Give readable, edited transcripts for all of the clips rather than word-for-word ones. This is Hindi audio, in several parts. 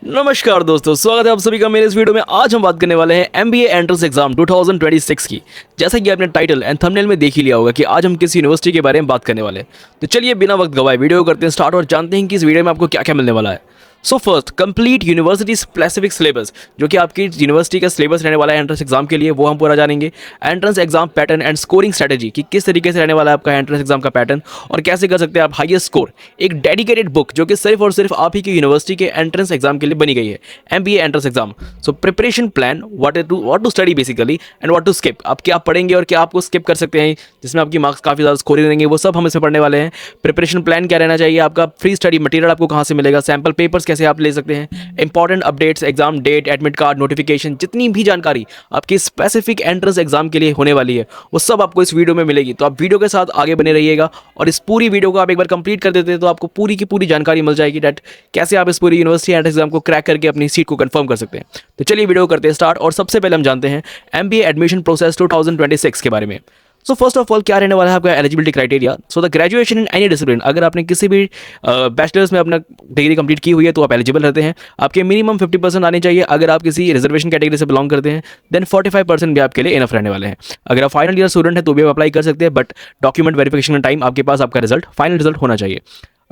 नमस्कार दोस्तों, स्वागत है आप सभी का मेरे इस वीडियो में। आज हम बात करने वाले हैं एमबीए एंट्रेंस एग्जाम 2026 की। जैसा कि आपने टाइटल एंड थंबनेल में देख ही लिया होगा कि आज हम किस यूनिवर्सिटी के बारे में बात करने वाले हैं। तो चलिए बिना वक्त गवाए वीडियो करते हैं स्टार्ट और जानते हैं कि इस वीडियो में आपको क्या क्या मिलने वाला है। So first, complete university specific syllabus, जो कि आपकी यूनिवर्सिटी का सिलेबस रहने वाला है एंट्रेंस एग्जाम के लिए, वो हम पूरा जानेंगे। Entrance exam pattern and scoring strategy, कि किस तरीके से रहने वाला है आपका एंट्रेंस एग्जाम का पैटर्न और कैसे कर सकते हैं आप हाईएस्ट स्कोर। एक डेडिकेटेड बुक जो कि सिर्फ और सिर्फ आप ही की यूनिवर्सिटी के एंट्रेंस एग्जाम के लिए बनी गई है, MBA entrance exam. So preparation plan, what to study basically and what to skip, आप क्या पढ़ेंगे और क्या आपको स्किप कर सकते हैं जिसमें आपकी मार्क्स काफ़ी ज़्यादा स्कोरिंग रहेंगे, वो सब हम इसमें पढ़ने वाले हैं। प्रिपरेशन प्लान क्या रहना चाहिए आपका, फ्री स्टडी मटेरियल आपको कहाँ से मिलेगा, सैम्पल पेपर्स कैसे आप ले सकते हैं, important updates, exam date, admit card, notification, जितनी भी जानकारी आपकी स्पेसिफिक एंट्रेंस एग्जाम के लिए होने वाली है वो सब आपको इस वीडियो में मिलेगी। तो आप वीडियो के साथ आगे बने रहिएगा और इस पूरी वीडियो को आप एक बार कंप्लीट कर देते हैं तो आपको पूरी की पूरी जानकारी मिल जाएगी डेट कैसे आप इस पूरी यूनिवर्सिटी एंट्रेंस एग्जाम को क्रैक करके अपनी सीट को कंफर्म कर सकते हैं। तो चलिए वीडियो करते हैं स्टार्ट और सबसे पहले हम जानते हैं एमबीए एडमिशन प्रोसेस 2026 के बारे में। सो फर्स्ट ऑफ ऑल क्या रहने वाला है आपका eligibility criteria. So the graduation in any discipline, अगर आपने किसी भी बैचलर्स में अपना डिग्री कंप्लीट की हुई है तो आप एलिजिबल रहते हैं। आपके मिनिमम 50% आने चाहिए। अगर आप किसी रिजर्वेशन कैटेगरी से बिलोंग करते हैं देन 45% भी आपके लिए इनफ रहने वाले हैं। अगर आप फाइनल ईयर स्टूडेंट हैं तो भी आप अप्लाई कर सकते हैं, बट डॉक्यूमेंट वेरिफिकेशन का टाइम आपके पास आपका रिजल्ट फाइनल रिजल्ट होना चाहिए।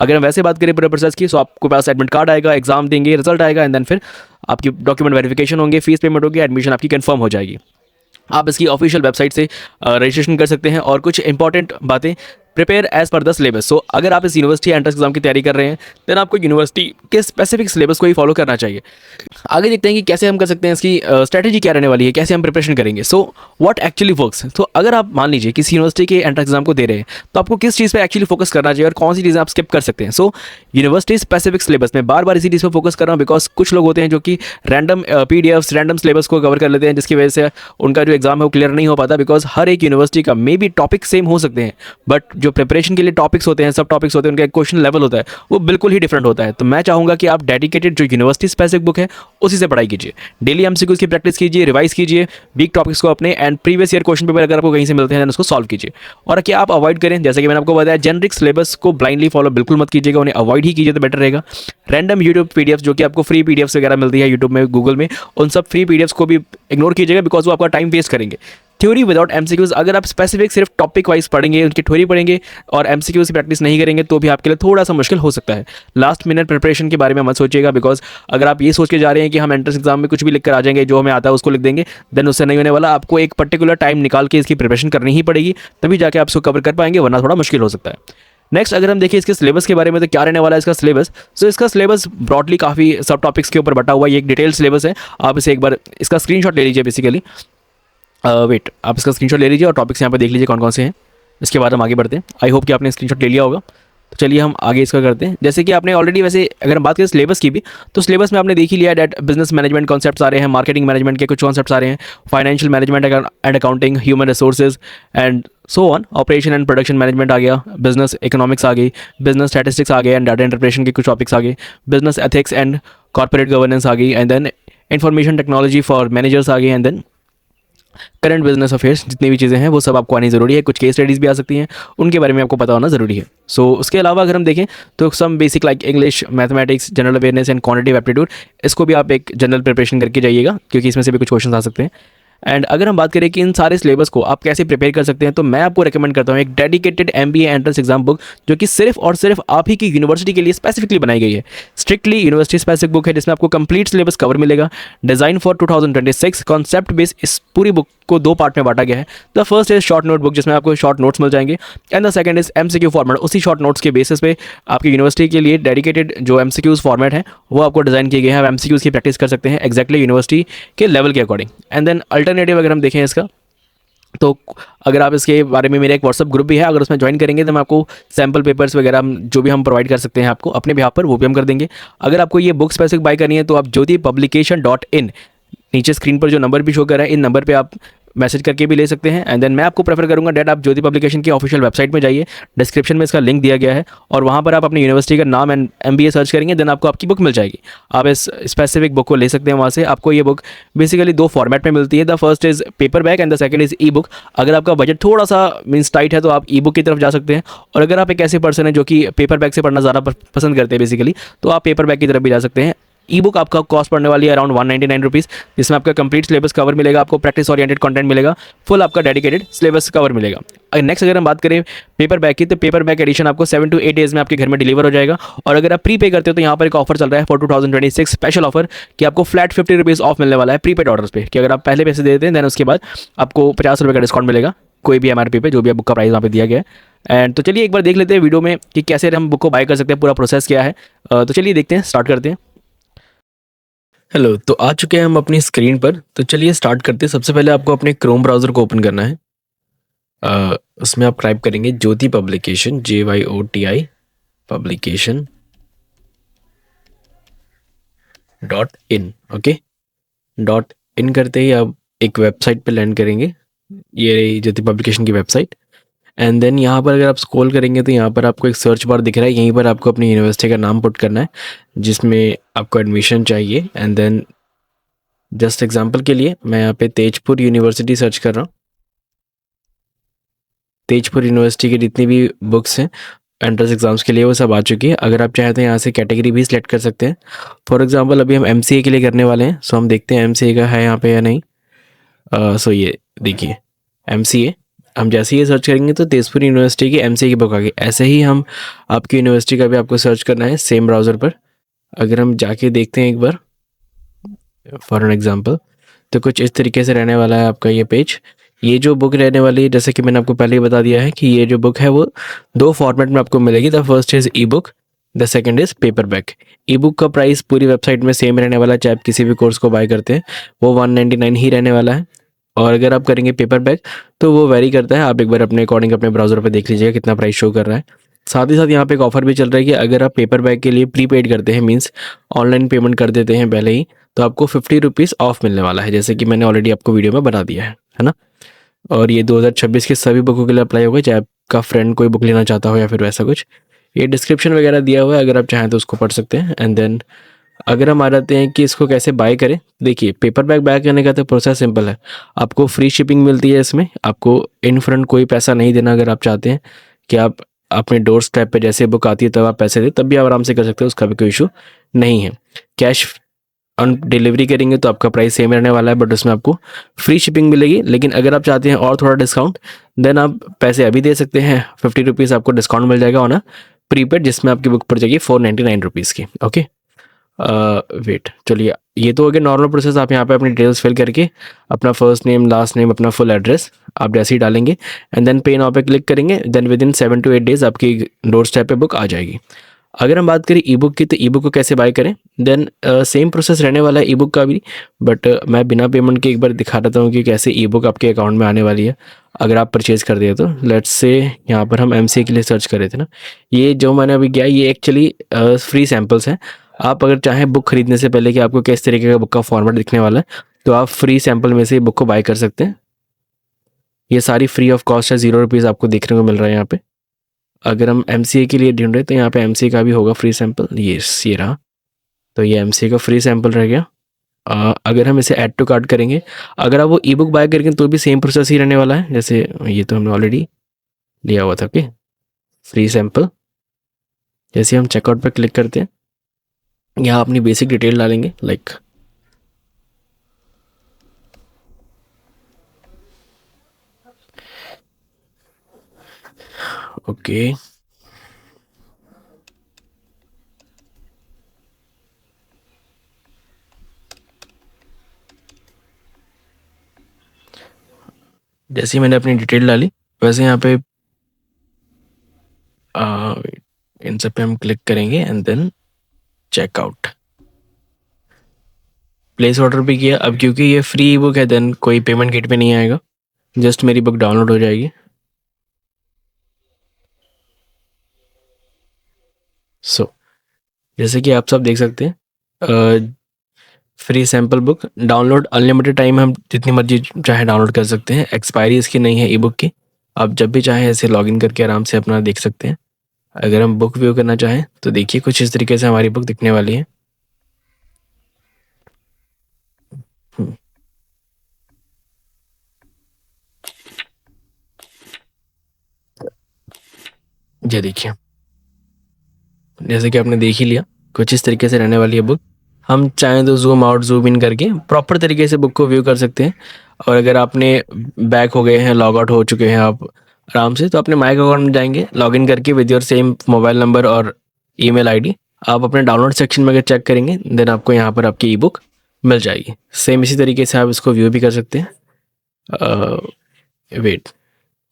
अगर हम वैसे बात करें पूरे प्रोसेस की, सो आपके पास एडमिट कार्ड आएगा, एग्जाम देंगे, रिजल्ट आएगा एंड देन फिर आपकी डॉक्यूमेंट वेरिफिकेशन होंगे, फीस पेमेंट होगी, एडमिशन आपकी कंफर्म हो जाएगी। आप इसकी ऑफिशियल वेबसाइट से रजिस्ट्रेशन कर सकते हैं। और कुछ इंपॉर्टेंट बातें, prepare as per the syllabus. So अगर आप इस यूनिवर्सिटी एंट्रेंस एग्जाम की तैयारी कर रहे हैं देन आपको यूनिवर्सिटी के स्पेसिफिक सिलेबस को ही फॉलो करना चाहिए। आगे देखते हैं कि कैसे हम कर सकते हैं, इसकी स्ट्रैटेजी क्या रहने वाली है, कैसे हम प्रिपरेशन करेंगे। So what actually works. तो अगर आप मान लीजिए किसी यूनिवर्सिटी के एंट्रेंस एग्जाम को दे रहे हैं तो आपको किस चीज़ पर एक्चुअली फोकस करना चाहिए और कौन सी चीज़ें आप स्किप कर सकते हैं। सो यूनिवर्सिटी स्पेसिफिक सिलेबस में बार बार इसी चीज़ पर फोकस कर रहा हूँ बिकॉज कुछ लोग होते हैं जो कि रैंडम पीडीएफ्स, रैंडम सिलेबस को कवर कर लेते हैं, जिसकी वजह से उनका जो एग्जाम है वो क्लियर नहीं हो पाता। बिकॉज हर एक यूनिवर्सिटी का मे बी टॉपिक सेम हो सकते हैं बट जो प्रिपरेशन के लिए टॉपिक्स होते हैं, सब टॉपिक्स होते हैं, उनका क्वेश्चन लेवल होता है वो बिल्कुल ही डिफरेंट होता है। तो मैं चाहूँगा कि आप डेडिकेटेड जो यूनिवर्सिटी स्पेसिफिक बुक है उसी से पढ़ाई कीजिए, डेली एमसीक्यूज की प्रैक्टिस कीजिए, रिवाइज कीजिए वीक टॉपिक्स को अपने, and previous year question paper अगर आपको कहीं से मिलते हैं उसको सॉल्व कीजिए। और क्या आप अवॉइड करें, जैसे कि मैंने आपको बताया, जेनरिक सिलेबस को ब्लाइंडली फॉलो बिल्कुल मत कीजिएगा, उन्हें अवॉइड ही कीजिए तो बेटर रहेगा। रैंडम यूट्यूब पीडीएफ जो कि आपको फ्री पीडीएफ्स वगैरह मिलती है यूट्यूब में, गूगल में, उन सब फ्री पीडीएफ्स को भी इग्नोर कीजिएगा बिकॉज वो आपका टाइम वेस्ट करेंगे। थ्योरी विदाउट एमसीक्यूज, अगर आप स्पेसिफिक सिर्फ टॉपिक वाइज पढ़ेंगे, उनकी थ्योरी पढ़ेंगे और एमसीक्यूज की प्रैक्टिस नहीं करेंगे तो भी आपके लिए थोड़ा सा मुश्किल हो सकता है। लास्ट मिनट प्रिपरेशन के बारे में मत सोचिएगा बिकॉज अगर आप ये सोच के जा रहे हैं कि हम एंट्रेंस एग्जाम में कुछ भी लिख कर आ जाएंगे, जो हमें आता है उसको लिख देंगे, देन उससे नहीं होने वाला। आपको एक पर्टिकुलर टाइम निकाल के इसकी प्रिपरेशन करनी ही पड़ेगी, तभी जाके आप उसको कवर कर पाएंगे, वरना थोड़ा मुश्किल हो सकता है। नेक्स्ट अगर हम देखिए इसके सिलेबस के बारे में तो क्या रहने वाला है इसका सिलेबस। सो इसका सिलेबस ब्रॉडली काफ़ी सब टॉपिक्स के ऊपर बटा हुआ है, ये एक डिटेल सिलेबस है। आप इसे एक बार इसका स्क्रीनशॉट ले लीजिए बेसिकली। वेट, आप इसका स्क्रीनशॉट ले लीजिए और टॉपिक्स यहाँ पे देख लीजिए कौन कौन से हैं। इसके बाद हम आगे बढ़ते हैं। आई होप कि आपने स्क्रीनशॉट ले लिया होगा। तो चलिए हम आगे इसका करते हैं। जैसे कि आपने ऑलरेडी, वैसे अगर हम बात करें सिलेबस की भी, तो सिलेबस में आपने देख ही लिया डेट बिजनेस मैनेजमेंट कॉन्सेप्ट्स आ रहे हैं, मार्केटिंग मैनेजमेंट के कुछ कॉन्सेप्ट्स आ रहे हैं, financial management and accounting, human resources and so on, operation and production management आ गया, बिजनेस इकोनॉमिक्स आ गई, बिजनेस स्टैटिस्टिक्स आ गए एंड डाटा इंटरप्रेशन के कुछ टॉपिक्स आ गए, business ethics and corporate governance आ गई, and then information technology for managers आ गई, and then current business affairs, जितनी भी चीज़ें हैं वो सब आपको आनी ज़रूरी है। कुछ केस स्टडीज़ भी आ सकती हैं, उनके बारे में आपको पता होना ज़रूरी है। सो उसके अलावा अगर हम देखें तो some basic like English, mathematics, general awareness and quantitative aptitude, इसको भी आप एक जनरल प्रिपरेशन करके जाइएगा क्योंकि इसमें से भी कुछ क्वेश्चन आ सकते हैं। एंड अगर हम बात करें कि इन सारे सिलेबस को आप कैसे प्रिपेयर कर सकते हैं, तो मैं आपको रिकमेंड करता हूँ एक dedicated MBA entrance exam book जो कि सिर्फ और सिर्फ आप ही की यूनिवर्सिटी के लिए स्पेसिफिकली बनाई गई है। स्ट्रिक्टली यूनिवर्सिटी स्पेसिफिक बुक है जिसमें आपको कंप्लीट सिलेबस कवर मिलेगा। डिजाइन फॉर 2026 कॉन्सेप्ट बेस, इस पूरी बुक को दो पार्ट में बांटा गया है। The first is short note book जिसमें आपको शॉर्ट नोट्स मिल जाएंगे, and the second is MCQ format. उसी शॉर्ट नोट्स के बेसिस पे आपकी यूनिवर्सिटी के लिए डेडिकेटेड जो एमसीक्यूज फॉर्मेट है वो आपको डिजाइन किए गए हैं। आप एमसीक्यूज की प्रैक्टिस कर सकते हैं एक्जैक्टली यूनिवर्सिटी के लेवल के अकॉर्डिंग। एंड देन अल्टरनेटिव अगर हम देखें इसका, तो अगर आप इसके बारे में, मेरा एक व्हाट्सअप ग्रुप भी है, अगर उसमें ज्वाइन करेंगे तो मैं आपको सैम्पल पेपर्स वगैरह जो भी हम प्रोवाइड कर सकते हैं आपको अपने बिहाफ पर, वो भी हम कर देंगे। अगर आपको ये बुक स्पेसिफिक बाय करनी है तो आप jyotipublication.in, नीचे स्क्रीन पर जो नंबर भी शो कर रहा है, इन नंबर पे आप मैसेज करके भी ले सकते हैं। एंड देन मैं आपको प्रेफर करूंगा डेट आप ज्योति पब्लिकेशन की ऑफिशियल वेबसाइट में जाइए, डिस्क्रिप्शन में इसका लिंक दिया गया है और वहाँ पर आप अपनी यूनिवर्सिटी का नाम एंड एमबीए सर्च करेंगे, देन आपको आपकी बुक मिल जाएगी। आप इस स्पेसिफिक बुक को ले सकते हैं वहाँ से। आपको ये बुक बेसिकली दो फॉर्मेट में मिलती है, the first is paper back and the second is E book. अगर आपका बजट थोड़ा सा मीन्स टाइट है तो आप ई बुक की तरफ जा सकते हैं, और अगर आप एक ऐसे पर्सन है जो कि पेपर बैक से पढ़ना ज़्यादा पसंद करते हैं बेसिकली, तो आप पेपर बैक की तरफ भी जा सकते हैं। ई बुक आपका कॉस्ट पड़ने वाली है अराउंड 199 रुपीज़, जिसमें आपका कंप्लीट सिलेबस कवर मिलेगा, आपको प्रैक्टिस ओरिएंटेड कंटेंट मिलेगा, फुल आपका डेडिकेटेड सिलेबस कवर मिलेगा। नेक्स्ट अगर हम बात करें पेपर बैग की, तो पेपर बैग एडिशन आपको 7 to 8 डेज में आपके घर में डिलीवर हो जाएगा। और अगर आप प्री पे करते हो तो यहाँ पर एक ऑफर चल रहा है फॉर 2026 स्पेशल ऑफर कि आपको फ्लैट 50 रुपीज़ ऑफ मिलने वाला है प्रीपेड ऑर्डर्स पे, कि अगर आप पहले पैसे दे देते हैं देन उसके बाद आपको 50 रुपये का डिस्काउंट मिलेगा कोई भी एमआरपी पे, जो भी बुक का प्राइस वहाँ पे दिया गया है। एंड तो चलिए एक बार देख लेते हैं वीडियो में कि कैसे हम बुक को बाय कर सकते हैं, पूरा प्रोसेस क्या है। तो चलिए देखते हैं, स्टार्ट करते हैं। हेलो, तो आ चुके हैं हम अपनी स्क्रीन पर। तो चलिए स्टार्ट करते हैं। सबसे पहले आपको अपने क्रोम ब्राउज़र को ओपन करना है। उसमें आप टाइप करेंगे Jyoti publication, JYOTI publication .in। Okay, .in करते ही आप एक वेबसाइट पे लैंड करेंगे, ये रही ज्योति पब्लिकेशन की वेबसाइट। एंड देन यहाँ पर अगर आप स्क्रॉल करेंगे तो यहाँ पर आपको एक सर्च बार दिख रहा है, यहीं पर आपको अपनी यूनिवर्सिटी का नाम पुट करना है जिसमें आपको एडमिशन चाहिए। एंड देन जस्ट एग्जांपल के लिए मैं यहाँ पे तेजपुर यूनिवर्सिटी सर्च कर रहा हूँ। तेजपुर यूनिवर्सिटी की जितनी भी बुक्स हैं एंट्रेंस एग्जाम्स के लिए वो सब आ चुकी है। अगर आप चाहें तो यहाँ से कैटेगरी भी सिलेक्ट कर सकते हैं। फॉर एग्जांपल अभी हम MCA के लिए करने वाले हैं, सो हम देखते हैं MCA का है यहाँ पे या नहीं। सो ये देखिए MCA, हम जैसे ही सर्च करेंगे तो तेजपुर यूनिवर्सिटी की MCA की बुक आ गई। ऐसे ही हम आपकी यूनिवर्सिटी का भी आपको सर्च करना है सेम ब्राउज़र पर। अगर हम जाके देखते हैं एक बार फॉर एन एग्जांपल, तो कुछ इस तरीके से रहने वाला है आपका ये पेज। ये जो बुक रहने वाली है, जैसे कि मैंने आपको पहले ही बता दिया है कि ये जो बुक है वो 2 फॉर्मेट में आपको मिलेगी। The first is E book, the second is paper back. E book का प्राइस पूरी वेबसाइट में सेम रहने वाला है, चाहे आप किसी भी कोर्स को बाय करते हैं वो 199 ही रहने वाला है। और अगर आप करेंगे पेपर बैक तो वो वेरी करता है, आप एक बार अपने अकॉर्डिंग अपने ब्राउज़र पर देख लीजिएगा कितना प्राइस शो कर रहा है। साथ ही साथ यहाँ पे एक ऑफर भी चल रहा है कि अगर आप पेपर बैग के लिए प्रीपेड करते हैं, मीन्स ऑनलाइन पेमेंट कर देते हैं पहले ही, तो आपको 50 रुपीज़ ऑफ मिलने वाला है, जैसे कि मैंने ऑलरेडी आपको वीडियो में बता दिया है ना। और ये 2026 के सभी बुकों के लिए अप्लाई होगा, चाहे आपका फ्रेंड कोई बुक लेना चाहता हो या फिर वैसा कुछ। ये डिस्क्रिप्शन वगैरह दिया हुआ है, अगर आप चाहें तो उसको पढ़ सकते हैं। एंड देन अगर हम आ जाते हैं कि इसको कैसे बाय करें, देखिए पेपर बैग बाय करने का तो प्रोसेस सिंपल है। आपको फ्री शिपिंग मिलती है इसमें, आपको इन फ्रंट कोई पैसा नहीं देना। अगर आप चाहते हैं कि आप अपने डोर स्टेप पे जैसे बुक आती है तब आप पैसे दें, तब भी आप आराम से कर सकते हो, उसका भी कोई इशू नहीं है। कैश ऑन डिलीवरी करेंगे तो आपका प्राइस सेम रहने वाला है, बट उसमें आपको फ्री शिपिंग मिलेगी। लेकिन अगर आप चाहते हैं और थोड़ा डिस्काउंट, देन आप पैसे अभी दे सकते हैं। 50 रुपीज़ आपको डिस्काउंट मिल जाएगा ऑन अ प्रीपेड, जिसमें आपकी बुक पड़ जाएगी 499 रुपीज़ की। ओके, वेट, चलिए ये तो हो गया नॉर्मल प्रोसेस। आप यहाँ पे अपनी डिटेल्स फिल करके अपना फर्स्ट नेम, लास्ट नेम, अपना फुल एड्रेस आप जैसे ही डालेंगे and then pay now pay click करेंगे, then within 7 to 8 days आपकी डोर स्टेप पे बुक आ जाएगी। अगर हम बात करें ई बुक की, तो ई बुक को कैसे बाय करें, देन सेम प्रोसेस रहने वाला है ई बुक का भी, बट मैं बिना पेमेंट के एक बार दिखा देता हूँ कि कैसे ई बुक आपके अकाउंट में आने वाली है अगर आप परचेज कर दिए तो। लेट्स से यहाँ पर हम MCA के लिए सर्च कर रहे थे ना, ये जो मैंने अभी किया ये एक्चुअली फ्री सैम्पल्स हैं। आप अगर चाहें बुक खरीदने से पहले कि आपको किस तरीके का बुक का फॉर्मेट दिखने वाला है, तो आप फ्री सैम्पल में से बुक को बाय कर सकते हैं। ये सारी फ्री ऑफ कॉस्ट है, 0 रुपीज़ आपको देखने को मिल रहा है यहाँ पे। अगर हम MCA के लिए ढूंढ रहे हैं तो यहाँ पे MCA का भी होगा फ्री सैंपल, ये रहा। तो ये MCA का फ्री सैंपल रह गया। अगर हम इसे ऐड टू कार्ट करेंगे, अगर आप वो ई बुक बाय करेंगे तो भी सेम प्रोसेस ही रहने वाला है, जैसे ये तो हमने ऑलरेडी लिया हुआ था। ओके, फ्री सैंपल, जैसे हम चेकआउट पर क्लिक करते हैं यहाँ अपनी बेसिक डिटेल डालेंगे लाइक ओके, जैसे ही मैंने अपनी डिटेल डाली वैसे यहाँ पे इन सब पे हम क्लिक करेंगे and then checkout, place order भी किया। अब क्योंकि ये फ्री बुक है देन कोई पेमेंट गेट पे नहीं आएगा, जस्ट मेरी बुक डाउनलोड हो जाएगी। सो जैसे कि आप सब देख सकते हैं, free sample book download, unlimited time हम जितनी मर्जी चाहे डाउनलोड कर सकते हैं। एक्सपायरी इसकी नहीं है ई बुक की, आप जब भी चाहें ऐसे लॉगिन करके आराम से अपना देख सकते हैं। अगर हम बुक व्यू करना चाहें तो देखिए कुछ इस तरीके से हमारी बुक दिखने वाली है। ये देखिए, जैसे कि आपने देख ही लिया, कुछ इस तरीके से रहने वाली है बुक। हम चाहें तो जूम आउट जूम इन करके प्रॉपर तरीके से बुक को व्यू कर सकते हैं। और अगर आपने बैक हो गए हैं, लॉग आउट हो चुके हैं आप आराम से, तो अपने माइक अकाउंट में जाएंगे, लॉग इन करके with your same mobile number और ईमेल आईडी आप अपने डाउनलोड सेक्शन में अगर चेक करेंगे देन आपको यहाँ पर आपकी ई बुक मिल जाएगी। सेम इसी तरीके से आप इसको व्यू भी कर सकते हैं। Wait,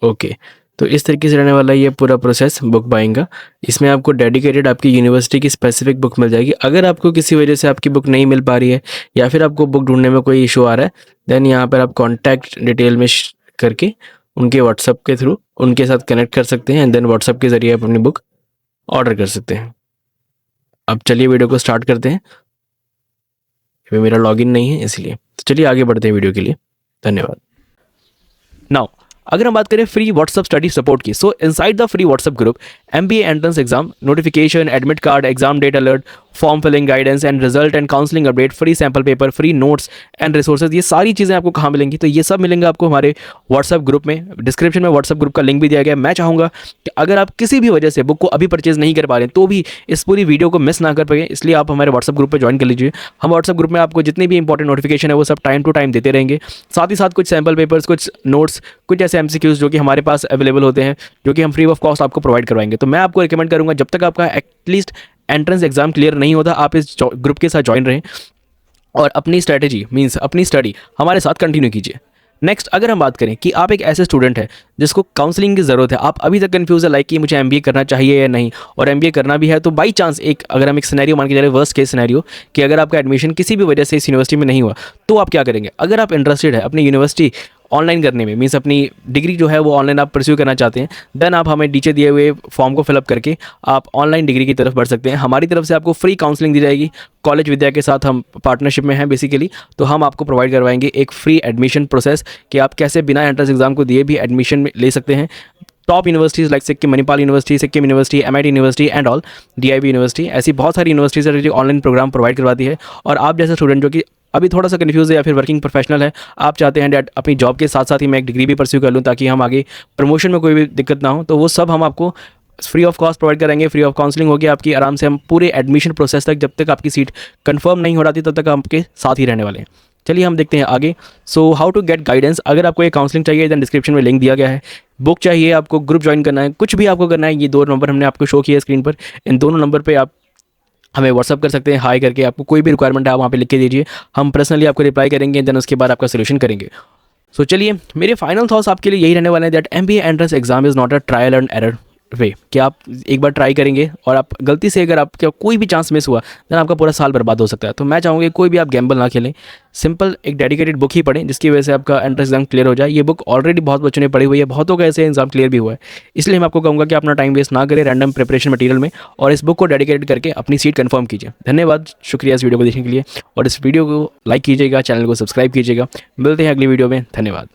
okay. तो इस तरीके से रहने वाला ये पूरा प्रोसेस बुक बाइंग का। इसमें आपको डेडिकेटेड आपकी यूनिवर्सिटी की स्पेसिफिक बुक मिल जाएगी। अगर आपको किसी वजह से आपकी बुक नहीं मिल पा रही है या फिर आपको बुक ढूंढने में कोई इशू आ रहा है, देन यहाँ पर आप कॉन्टैक्ट डिटेल में करके उनके व्हाट्सअप के थ्रू उनके साथ कनेक्ट कर सकते हैं एंड देन व्हाट्सअप के ज़रिए आप अपनी बुक ऑर्डर कर सकते हैं। अब चलिए वीडियो को स्टार्ट करते हैं। अभी मेरा लॉगिन नहीं है इसलिए, तो चलिए आगे बढ़ते हैं वीडियो के लिए। धन्यवाद। नाउ अगर हम बात करें फ्री व्हाट्सअप स्टडी सपोर्ट की, so inside the free WhatsApp group MBA entrance exam notification, admit card, exam date alert, form filling guidance and result and counselling update, free sample paper, free notes and resources, ये सारी चीज़ें आपको कहाँ मिलेंगी? तो ये सब मिलेंगे आपको हमारे व्हाट्सअप ग्रुप में। डिस्क्रिप्शन में व्हाट्सअप ग्रुप का लिंक भी दिया गया है। मैं चाहूँगा कि अगर आप किसी भी वजह से बुक को अभी परचेज नहीं कर पा रहे हैं तो भी इस पूरी वीडियो को मिस ना कर पाए, इसलिए आप हमारे व्हाट्सअप ग्रुप पर ज्वाइन कर लीजिए। हम व्हाट्सअप ग्रुप में आपको जितनी भी इंपॉर्टेंट नोटिफिकेशन है वो सब टाइम टू टाइम देते रहेंगे। साथ ही साथ कुछ सैम्पल पेपर्स, कुछ नोट्स, कुछ ऐसे MCQs जो कि हमारे पास अवेलेबल होते हैं, जो कि हम फ्री ऑफ कॉस्ट आपको प्रोवाइड करवाएंगे। तो मैं आपको रिकमेंड करूँगा जब तक आपका एटलीस्ट एंट्रेंस एग्जाम क्लियर नहीं होता आप इस ग्रुप के साथ ज्वाइन रहें और अपनी स्ट्रैटेजी मींस अपनी स्टडी हमारे साथ कंटिन्यू कीजिए। नेक्स्ट अगर हम बात करें कि आप एक ऐसे स्टूडेंट हैं जिसको काउंसलिंग की ज़रूरत है, आप अभी तक कंफ्यूज है लाइक कि मुझे MBA करना चाहिए या नहीं, और MBA करना भी है, तो बाई चांस अगर हम एक सिनेरियो मान के चले, वर्स्ट केस सिनेरियो, कि अगर आपका एडमिशन किसी भी वजह से इस यूनिवर्सिटी में नहीं हुआ तो आप क्या करेंगे? अगर आप इंटरेस्टेड है अपनी यूनिवर्सिटी ऑनलाइन करने में, मीन्स अपनी डिग्री जो है वो ऑनलाइन आप परस्यू करना चाहते हैं, देन आप हमें नीचे दिए हुए फॉर्म को फिलअप करके आप ऑनलाइन डिग्री की तरफ बढ़ सकते हैं। हमारी तरफ से आपको फ्री काउंसलिंग दी जाएगी। कॉलेज विद्या के साथ हम पार्टनरशिप में हैं बेसिकली, तो हम आपको प्रोवाइड करवाएंगे एक फ्री एडमिशन प्रोसेस कि आप कैसे बिना एंट्रेंस एग्जाम को दिए भी एडमिशन ले सकते हैं। Top universities like Sikkim Manipal university, Sikkim university, MIT university and all, DIB university, ऐसी बहुत सारी यूनिवर्सिटीज़ है जो ऑनलाइन प्रोग्राम प्रोवाइड करवाती है। और आप जैसे स्टूडेंट जो कि अभी थोड़ा सा कन्फ्यूज है या फिर वर्किंग प्रोफेशनल है, आप चाहते हैं डैट अपनी जॉब के साथ साथ ही मैं एक डिग्री भी परस्यू कर लूँ ताकि हम आगे प्रमोशन में कोई भी दिक्कत ना हो, तो वो सब हम आपको फ्री ऑफ कॉस्ट प्रोवाइड करेंगे। फ्री ऑफ काउंसलिंग होगी आपकी, आराम से हम पूरे एडमिशन प्रोसेस तक, जब तक आपकी सीट कंफर्म नहीं हो जाती तब तक आपके साथ ही रहने वाले हैं। चलिए हम देखते हैं आगे। So how to get guidance, अगर आपको ये काउंसलिंग चाहिए देन डिस्क्रिप्शन में लिंक दिया गया है। बुक चाहिए आपको, ग्रुप ज्वाइन करना है, कुछ भी आपको करना है, ये 2 नंबर हमने आपको शो किया स्क्रीन पर, इन दोनों नंबर पे आप हमें व्हाट्सअप कर सकते हैं। हाई करके आपको कोई भी रिक्वायरमेंट है आप वहाँ पे लिख के दीजिए, हम पर्सनली आपको रिप्लाई करेंगे, देन उसके बाद आपका सोल्यूशन करेंगे। सो चलिए मेरे फाइनल थॉट्स आपके लिए यही रहने वाले हैं that MBA entrance exam is not a trial and error way, कि आप एक बार ट्राई करेंगे और आप गलती से अगर आपका कोई भी चांस मिस हुआ देन आपका पूरा साल बर्बाद हो सकता है। तो मैं चाहूँगी कोई भी आप गैम्बल ना खेलें, सिंपल एक डेडिकेटेड बुक ही पढ़ें जिसकी वजह से आपका एंट्रेंस एग्जाम क्लियर हो जाए। ये बुक ऑलरेडी बहुत बच्चों ने पढ़ी हुई है, बहुतों का ऐसे एग्जाम क्लियर भी हुआ है, इसलिए मैं आपको कहूँगा कि अपना टाइम वेस्ट ना करें रैंडम प्रिपरेशन मटीरियल में और इस बुक को डेडिकेटेड करके अपनी सीट कन्फर्म कीजिए। धन्यवाद, शुक्रिया इस वीडियो को देखने के लिए, और इस वीडियो को लाइक कीजिएगा, चैनल को सब्सक्राइब कीजिएगा। मिलते हैं अगली वीडियो में, धन्यवाद।